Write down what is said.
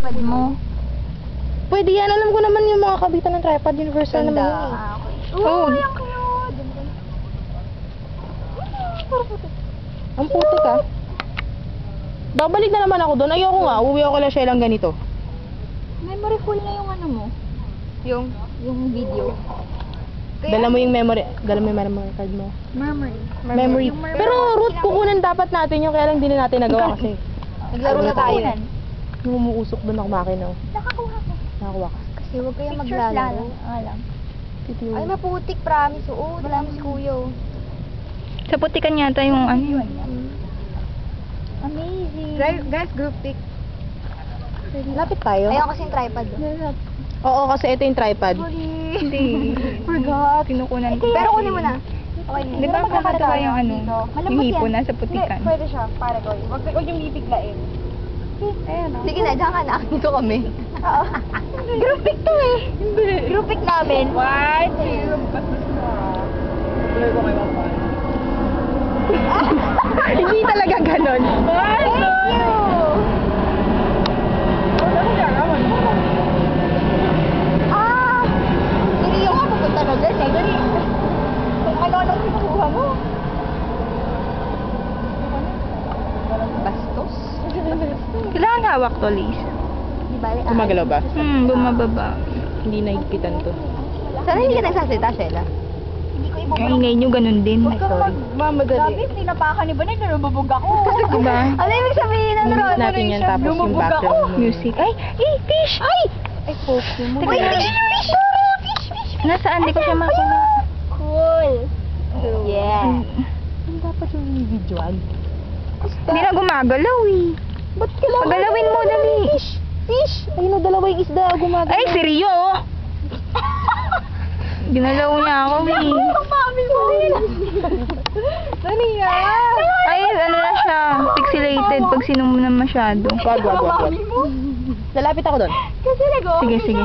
tripod mo. Pwede yan. Alam ko naman yung mga kabitan ng tripod. Universal naman yun eh. Okay. Oh. Ay, ang cute. Ang putik ah. Babalik na naman ako doon. Ayoko nga. Uwi ako lang siya lang ganito. Memory full na yung ano mo. Yung video. Dala mo yung memory card mo. Memory. Pero root kukunan dapat natin yung kaya lang hindi na natin nagawa kasi. Naglaro na tayo. Yung umuusok doon ako makina. Nakakuha ko. Nakakuha ka. Kasi huwag kayong maglalaro. Alam. Ay, maputik, promise. Oo, wala mo si Kuya. Sa putikan yata yung ano yun. Amazing. Guys, group pic. Lapit tayo. Ayun kasi yung tripod. Oo, kasi ito yung tripod. Hindi. Forgot. Kinukunan ko. Pero kunin mo na. Okay, Di ba kakatawa yung ano? Yung hipon nasa Hindi, putikan. pwede siya. Pare ko. Huwag yung bibiglain. Ayan o. Sige na, dyan ka na. Dito kami. Oo. Group pic to eh. Group pic namin. What? Hindi talaga ganon. Thank you. Ah! Hindi yung pupunta na dyan eh. Dali. Kung ano-anong kinukuha mo. Bastos. Kailangan hawak to, Liz. Di ba? Gumagalaw ba? Bumababa. Hindi nahigpitan to. Sana hindi ka nagsasalita, Shela. Hindi ko Ang ingay nyo, ganun din. Ay, sorry. Grabe, tinapakan ni Banay, nalububog ako. Diba? Ano ibig sabihin ng Mute natin yan tapos yung background mo. Music. Ay, fish! Ay! Ay, poke mo. Teka. Uy, fish! Nasaan? Di ko siya makuha. Cool. Yeah. Hindi dapat yung videoan. Hindi na gumagalaw eh. Ba't kailangan? Pagalawin mo, dali. Fish! Ayun o, dalawa yung isda gumagalaw. Ay, seryo? Ginalaw niya ako eh. Ang mami mo. Ano yan? Ay, ano na siya. Pixelated pag sinum na masyado. Wag. Lalapit ako doon. Kasi nag-o. Sige, sige.